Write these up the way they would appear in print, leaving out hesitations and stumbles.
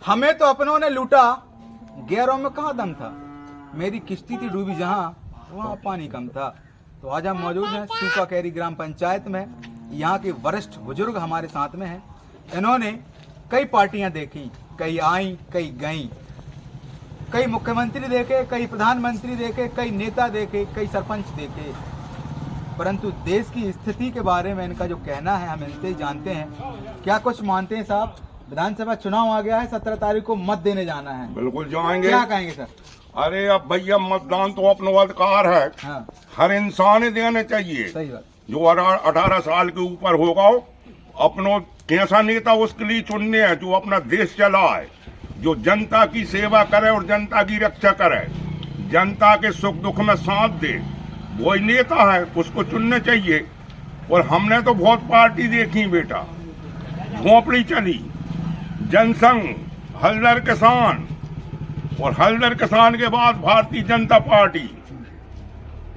हमें तो अपनों ने लूटा, गैरों में कहाँ दम था। मेरी किश्ती थी डूबी जहाँ, वहाँ पानी कम था। तो आज हम मौजूद हैं सूखा कैरी ग्राम पंचायत में। यहाँ के वरिष्ठ बुजुर्ग हमारे साथ में हैं। इन्होंने कई पार्टियां देखी, कई आई कई गईं, कई मुख्यमंत्री देखे, कई प्रधानमंत्री देखे, कई नेता देखे, कई सरपंच देखे, परंतु देश की स्थिति के बारे में इनका जो कहना है हम इनसे ही जानते हैं। क्या कुछ मानते हैं साहब? विधानसभा चुनाव आ गया है, 17 तारीख को मत देने जाना है। बिल्कुल जाएंगे। क्या कहेंगे सर? अरे अब भैया मतदान तो अपना अधिकार है। हाँ। हर इंसान देने चाहिए। सही बात। जो 18 साल के ऊपर होगा अपनो कैसा नेता उसके लिए चुनने हैं जो अपना देश चलाए, जो जनता की सेवा करे और जनता की रक्षा करे, जनता के सुख दुख में साथ दे, वही नेता है, उसको चुनने चाहिए। और हमने तो बहुत पार्टी देखी बेटा, झोंपड़ी चली, जनसंघ, हलदर किसान, और हलदर किसान के बाद भारतीय जनता पार्टी,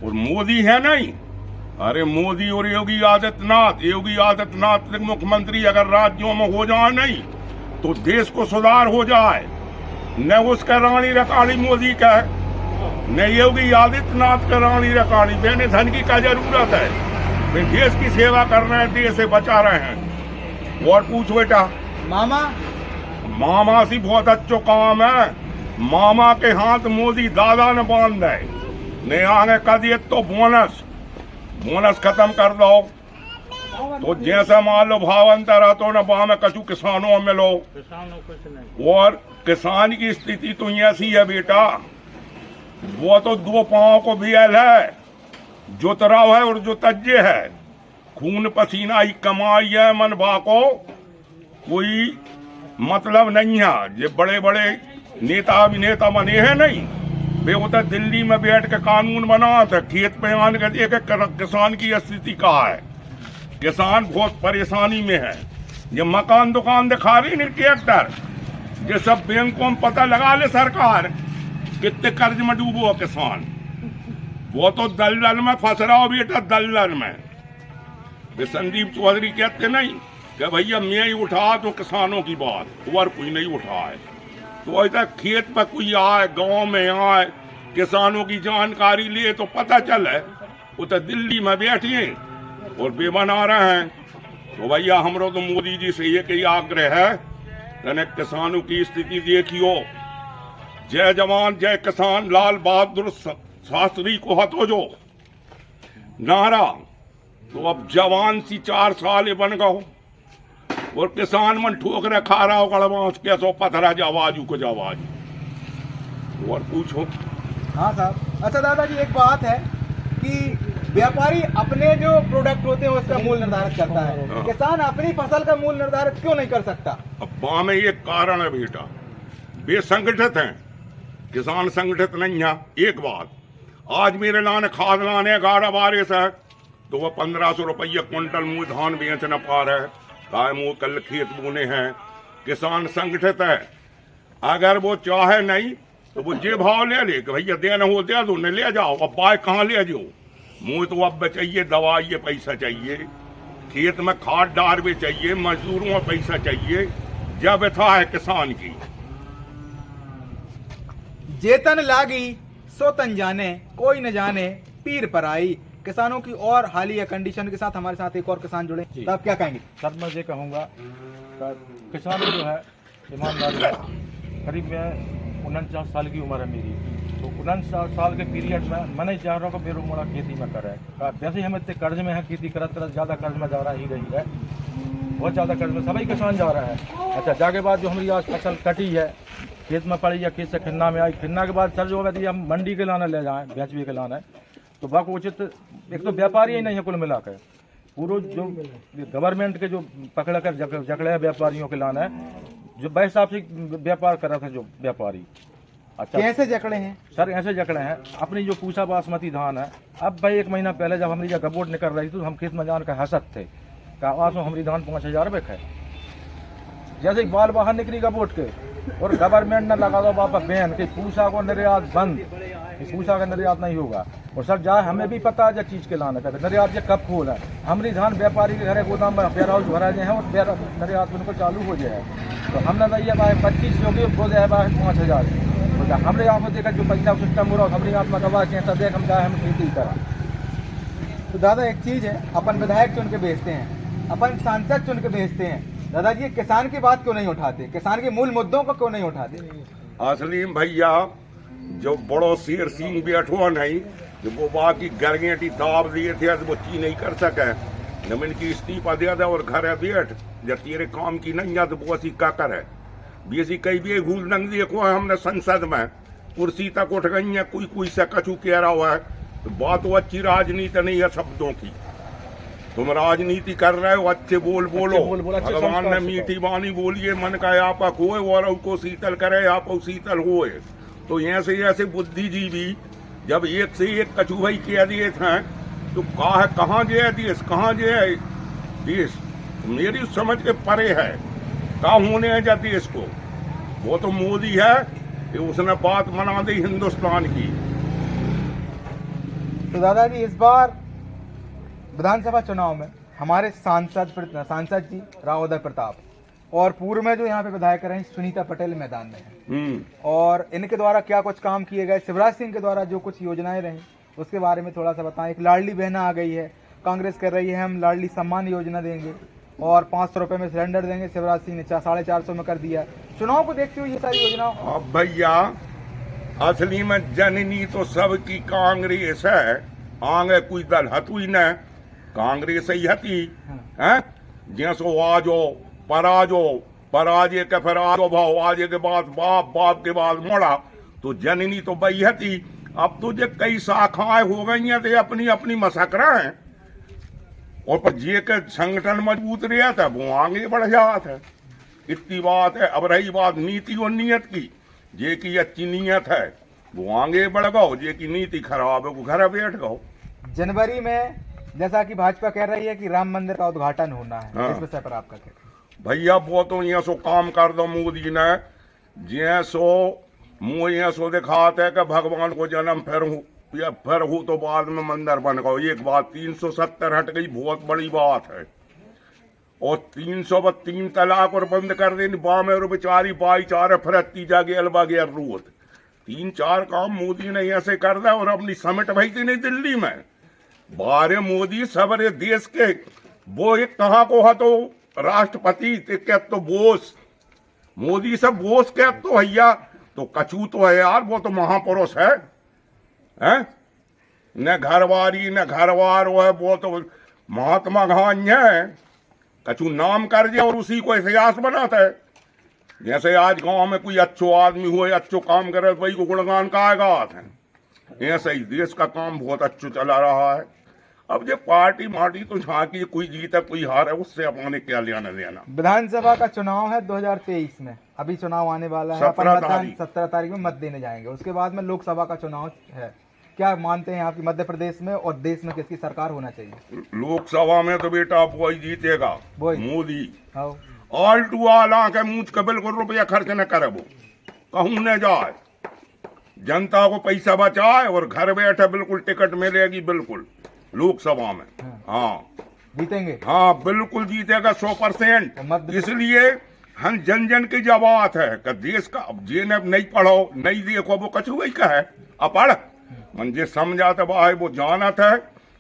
और मोदी है नहीं। अरे मोदी और योगी आदित्यनाथ मुख्यमंत्री अगर राज्यों में हो जाए नहीं तो देश को सुधार हो जाए। न उसका रानी रकाड़ी मोदी का है, न योगी आदित्यनाथ का रानी रकाड़ी। बेने धन की क्या जरूरत है? वे देश की सेवा कर रहे हैं, देश से बचा रहे हैं। और पूछ बेटा। मामा से बहुत अच्छा काम है। मामा के हाथ मोदी दादा ने बांध दे, ने आगे कर दिए तो बोनस खत्म कर दो। तो जैसा मान लो भाव अंतर है तो न बा में कछु किसानों में लो। और किसान की स्थिति तो ऐसी है बेटा, वो तो 2 पांव को बेल है, जुतराव है और जो तज्जे है। खून पसीना ही कमाई है, मन बा को कोई मतलब नहीं है। ये बड़े बड़े नेता अभिनेता बने हैं नहीं, वे उधर दिल्ली में बैठ के कानून बना था, खेत पे आने के देखे किसान की स्थिति कहा है। किसान बहुत परेशानी में है। ये मकान दुकान दिखा रही नहीं ट्रैक्टर, ये सब बैंकों में पता लगा ले सरकार कितने कर्ज में डूबो है किसान। वो तो दलदल में फंस रहा हो बेटा, दलदल में। वे संदीप चौधरी कहते नहीं कि भैया मैं ही उठा तो किसानों की बात, और कोई नहीं उठाए। तो ऐसा खेत पर कोई आए, गांव में आए, किसानों की जानकारी ले तो पता चले। वो तो दिल्ली में बैठे और बेबना रहे हैं। तो भैया हमरो तो मोदी जी से एक ही आग्रह है, तने किसानों की स्थिति देखियो। जय जवान जय किसान, लाल बहादुर शास्त्री को हतो जो नारा, तो अब जवान सी 4 साल बन गो और किसान मन ठोकरे खा रहा हो गड़बांस कैसो पथरा जावाजू को जावाजू। और पूछो। हाँ साहब। अच्छा दादा जी, एक बात है कि व्यापारी अपने जो प्रोडक्ट होते हैं उसका मूल्य निर्धारित करता है, किसान अपनी फसल का मूल्य निर्धारित क्यों नहीं कर सकता? अब वहां में एक कारण है बेटा, वे संगठित हैं, किसान संगठित नहीं है। एक बात, आज मेरे लाने खाद लाने 11 बारिश है तो वह 1500 रुपये क्विंटल मुँह धान बेच न पा रहे, काय मुँह कल खेत बोने हैं। किसान संगठित है, अगर वो चाहे नहीं तो वो जे भाव ले ले कि भैया देना हो दे दो, न ले जाओ। अब बाय कहाँ ले जाओ? मुँह तो अब चाहिए दवाई, ये पैसा चाहिए, खेत में खाद डार भी चाहिए, मजदूरों में पैसा चाहिए। जब व्यथा है किसान की। जेतन लागी सो तन जाने, कोई न जाने पीर पर आई। किसानों की और हालिया कंडीशन के साथ हमारे साथ एक और किसान जुड़े, तो आप क्या कहेंगे? सर मैं ये कहूँगा, किसान जो है ईमानदार है। करीब मैं 49 साल की उम्र है मेरी, तो 49 साल के पीरियड में मैं नहीं चाह रहा हूँ कि बेरोमोड़ा खेती में करे। वैसे ही हम इतने कर्ज में है, खेती करते ज़्यादा कर्ज में जा रहा ही रही है, बहुत ज़्यादा कर्ज में सभी किसान जा रहा है। अच्छा, जाके बाद जो हमारी आज फसल कटी है, खेत में पड़ी या खेत से खन्ना में आई, खन्ना के बाद सर जो है हम मंडी के लाना ले जाएँ, बेच भी के लाना है, तो बाकी उचित एक तो व्यापारी ही नहीं है कुल मिलाकर। पूरा जो गवर्नमेंट के जो पकड़ कर जकड़े व्यापारियों के लाना है, जो हिसाब से व्यापार कर रहे थे जो व्यापारी। अच्छा, कैसे जकड़े हैं सर? ऐसे जकड़े हैं, अपनी जो पूछा बासमती धान है, अब भाई 1 महीना पहले जब हमारी गबोट निकल रही थी तो हम खेत में जान का हंसत थे, कहा आज हमारी धान 5000 रुपये खाए। जैसे बाल बाहर निकली गबोट के और गवर्नमेंट ने लगा दो वापस बैन कि पूसा को निर्यात बंद, कि पूसा का निर्यात नहीं होगा। और सर जाए हमें भी पता है जो चीज़ के लाने का निर्यात ये कब खोल है, हमारी धान व्यापारी के घरे गोदाम में वेयर हाउस भरा जाए हैं और निर्यात बिल्कुल चालू हो जाए। तो हमने तो ये बात 25 योगी हो जाए 5,000, तो हमारे यहाँ को देखा जो पैसा सिस्टम हो रहा है हमारे यहाँ में गवाह के तो देख हम जाए हम खेती करें। तो दादा एक चीज है, अपन विधायक चुन के भेजते हैं, अपन सांसद चुन के भेजते हैं, दादाजी किसान की बात क्यों नहीं उठाते, किसान के मूल मुद्दों को क्यों नहीं उठाते? असली भैया जो बड़ो शेर सिंह बैठो नहीं, जो वो बाकी गरगेटी दाब दिए थे वो ची नहीं कर सके, जमीन की इस्तीफा दे दे और घर है बैठ, जब तेरे काम की नहीं है तो वो ऐसी का कर है बेसी कई भी घूल नंग देखो है हमने संसद में कुर्सी तक उठ गई है, कोई से कछू कह रहा हुआ है। तो बात वो अच्छी राजनीति नहीं है शब्दों की, तुम राजनीति कर रहे हो अच्छे बोल बोलो, भगवान ने मीठी बानी बोलिए मन का आपा खोए और उसको शीतल करे आप शीतल होए। तो ऐसे ऐसे बुद्धिजीवी जब एक से एक कछू भाई कह दिए थे तो कहाँ जे देश, कहाँ जे देश मेरी समझ के परे है, कहाँ होने है जा देश को। वो तो मोदी है कि उसने बात मना दी हिंदुस्तान की। तो दादाजी इस बार विधानसभा चुनाव में हमारे सांसद जी राव उदय प्रताप और पूर्व में जो यहाँ पे विधायक रहे सुनीता पटेल मैदान में हैं, और इनके द्वारा क्या कुछ काम किए गए, शिवराज सिंह के द्वारा जो कुछ योजनाएं रही उसके बारे में थोड़ा सा बताएं। एक लाडली बहना आ गई है, कांग्रेस कर रही है हम लाडली सम्मान योजना देंगे और 500 रुपए में सिलेंडर देंगे, शिवराज सिंह ने 450 में कर दिया। चुनाव को देखते हुए ये सारी योजना। अब भैया असली में जननी तो सबकी कांग्रेस है, आगे कोई दल हतुई न कांग्रेस ही हती है, जैसो आजो पराजे के फिर आजो भाव आजे के बाद बाप के बाद मोड़ा, तो जननी तो बई हती। अब तो जो कई शाखाएं हो गई हैं तो अपनी अपनी मसकरा है, और पर जे के संगठन मजबूत रहा था वो आगे बढ़ जाता है, इतनी बात है। अब रही बात नीति और नियत की, जे की अच्छी नियत है वो आगे बढ़ गो, जे की नीति खराब है वो घर बैठ गो। जनवरी में जैसा कि भाजपा कह रही है कि राम मंदिर का उद्घाटन होना है, हाँ। इस विषय पर आपका क्या? भैया वो तो यहाँ सो काम कर दो मोदी ने, जैसो मुँह यहाँ सो दिखाते कि भगवान को जन्म फिर हो तो बाद में मंदिर बन गो। एक बात 370 हट गई, बहुत बड़ी बात है। और 303 तलाक और बंद कर देनी बामे और बेचारी भाईचारे फरती जागे अलबा गया रोत 3-4 काम मोदी ने ऐसे कर दिया। और अपनी समिट भेजती नहीं दिल्ली में, बारे मोदी सबरे देश के वो एक कहाँ को है तो राष्ट्रपति क्या तो बोस, मोदी से बोस क्या तो भैया तो कछू तो है यार, वो तो महापुरुष है, न घरवारी न घरवार वो है, वो तो महात्मा गांधी है, कछू नाम कर दिया और उसी को इतिहास बनाता है। जैसे आज गांव में कोई अच्छो आदमी हुए अच्छो काम करे वही को गुणगान कहेगा है, ऐसे ही देश का काम बहुत अच्छा चला रहा है। अब ये पार्टी मार्टी तो झांकी, कोई जीता कोई हार है, उससे अपने क्या लेना देना। विधानसभा का चुनाव है 2023 में, अभी चुनाव आने वाला है, 17 तारीख में मत देने जाएंगे, उसके बाद में लोकसभा का चुनाव है। क्या मानते हैं आपकी मध्य प्रदेश में और देश में किसकी सरकार होना चाहिए? लोकसभा में तो बेटा वही जीतेगा, मोदी। हाँ। ऑल टू ऑल आके मूछ के बिल्कुल रुपया खर्च न करे, वो कहूं न जाए, जनता को पैसा बचाए और घर बैठे बिल्कुल टिकट मिलेगी बिल्कुल लोकसभा में। हाँ जीतेंगे, हाँ बिल्कुल जीतेगा 100%। इसलिए हम जन जन की जो बात है कि देश का अब जे ने नहीं पढ़ो नहीं देखो वो कछु वही का है अपढ़ मन जे समझाता बा है वो जानत है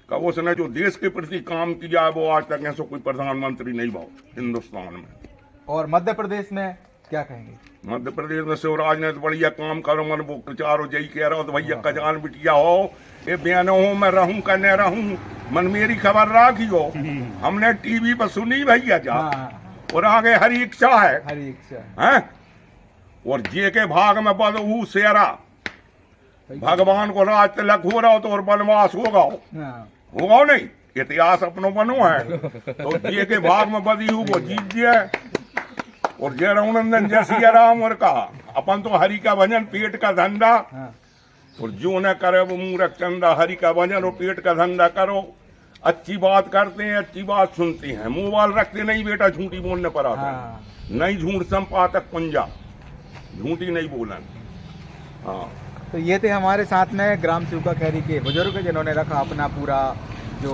कि उसने जो देश के प्रति काम किया है वो आज तक ऐसा कोई प्रधानमंत्री नहीं भाव हिंदुस्तान में। और मध्य प्रदेश में क्या कहेंगे? मध्य प्रदेश में शिवराज ने तो बढ़िया काम करो, मन वो चारों जय कह रहा हो तो भैया कजान बिटिया हो ये बयान हो मैं रहूं का न रहूं, मन मेरी खबर राखी हो, हमने टीवी पर सुनी भैया जा। और आगे हरी इच्छा है, और जे के भाग में बदहू सेरा भगवान को राज तिलक हो रहा हो तो और वनवास होगा नहीं, इतिहास अपनो बनो है। तो जे के भाग में बदी हूँ वो जीत जाए। और जय रघुनंदन जय सिया राम और कहा अपन तो हरि का भजन पेट का धंधा, और जो न करे वो मूर्ख चंदा, हरि का भजन और पेट का धंधा करो। अच्छी बात करते हैं, अच्छी बात सुनते हैं, मोबाइल रखते नहीं बेटा झूठी बोलने पर आता है, नहीं झूठ संपादक पुंजा। झूठी नहीं बोलन। हाँ, तो ये थे हमारे साथ में ग्राम सूखा खैरी के बुजुर्ग, जिन्होंने रखा अपना पूरा जो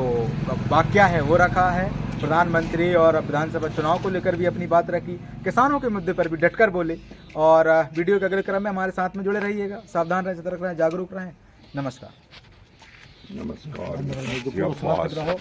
वाक्या है वो रखा है। प्रधानमंत्री और विधानसभा चुनाव को लेकर भी अपनी बात रखी, किसानों के मुद्दे पर भी डटकर बोले। और वीडियो के अगले क्रम में हमारे साथ में जुड़े रहिएगा। सावधान रहें, सतर्क रहें, जागरूक रहें। नमस्कार। नमस्कार। समर्पित रहो।